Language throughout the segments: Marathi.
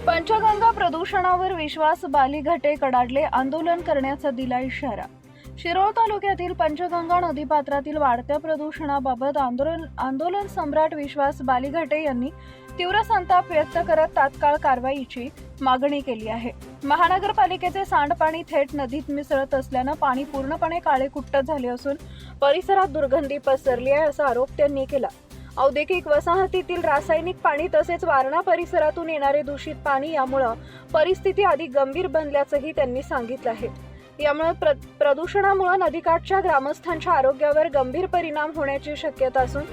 पंचगंगा प्रदूषणावर विश्वास बालीघाटे कडाडले, आंदोलन करण्याचा दिला इशारा। शिरोळ तालुक्यातील पंचगंगा नदीपात्रातील वाढत्या प्रदूषणाबाबत आंदोलन सम्राट विश्वास बालीघाटे यांनी तीव्र संताप व्यक्त करत तात्काळ कारवाईची मागणी केली आहे। महानगरपालिकेचे सांडपाणी थेट नदीत मिसळत असल्याने पाणी पूर्णपणे काळेकुट्ट झाले असून परिसरात दुर्गंधी पसरली आहे, असा आरोप त्यांनी केला। औद्योगिक वसाहतीतील रासायनिक पाणी तसेच वारणा परिसरातून येणारे दूषित पाणी यामुळे परिस्थिती अधिक गंभीर बनल्याचंही त्यांनी सांगितलं आहे। यामुळे प्रदूषणामुळे नदीकाठच्या ग्रामस्थांच्या आरोग्यावर गंभीर परिणाम होण्याची शक्यता असून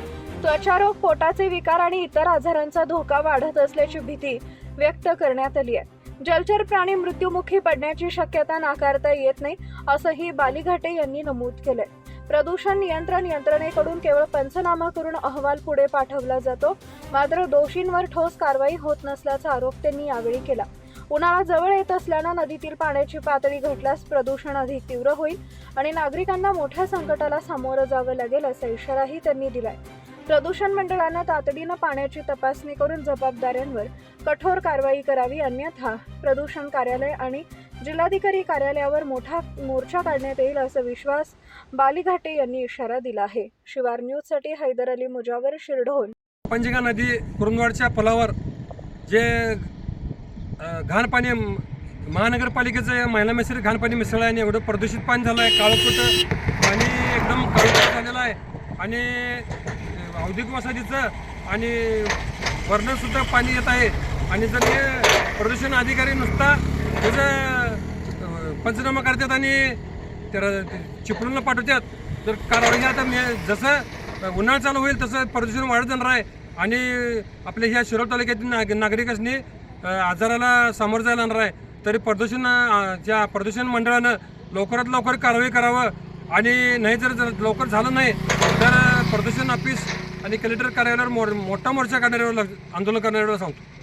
त्वचारोग, पोटाचे विकार आणि इतर आजारांचा धोका वाढत असल्याची भीती व्यक्त करण्यात आली आहे। जलचर प्राणी मृत्युमुखी पडण्याची शक्यता नाकारता येत नाही, असंही बालीघाटे यांनी नमूद केलंय। प्रदूषण नियंत्रण यंत्रणेकडून केवळ पंचनामा करून अहवाल पुढे पाठवला जातो, मात्र दोषींवर ठोस कारवाई होत नसल्याचा आरोप त्यांनी यावेळी केला। उन्हाळा जवळ येत असल्याने नदीतील पाण्याची पातळी घटल्यास प्रदूषण अधिक तीव्र होईल आणि नागरिकांना मोठ्या संकटाला सामोरं जावं लागेल, असा इशाराही त्यांनी दिलाय। प्रदूषण मंडळानं तातडीनं पाण्याची तपासणी करून जबाबदारांवर कठोर कारवाई करावी, अन्यथा प्रदूषण कार्यालय आणि जिल्हाधिकारी कार्यालयावर मोठा मोर्चा काढण्यात येईल, असा विश्वास बालीघाटे यांनी इशारा दिला आहे। शिवार न्यूजसाठी हैदर अली मुजावर, शिरढोण। पंचगंगा नदी कुरुंदवाडच्या पुलावर जे घाण पाणी महानगरपालिकेचं महिला मिश्रित घाण पाणी मिसळलं आहे आणि एवढं प्रदूषित पाणी झालं आहे, काळपट पाणी एकदम काळपट झालेलं आहे आणि औद्योगिक वसाहतीचं आणि वरनंसुद्धा पाणी येत आहे। आणि जर हे प्रदूषण अधिकारी नुसता त्याचं पंचनामा करतात आणि त्याला चिपळूणला पाठवतात, तर कारवाई आता जसं उन्हाळा चालू होईल तसं प्रदूषण वाढत जाणार आहे आणि आपल्या ह्या शिरोळ तालुक्यातील नागरिकांनी आजाराला सामोरं जायला लागणार आहे। तरी प्रदूषण मंडळानं लवकरात लवकर कारवाई करावं आणि नाही जर लवकर झालं नाही तर प्रदूषण ऑफिस आणि कलेक्टर कार्यालयावर मोठा मोर्चा काढण्यावर आंदोलन करण्यावर सांगतो।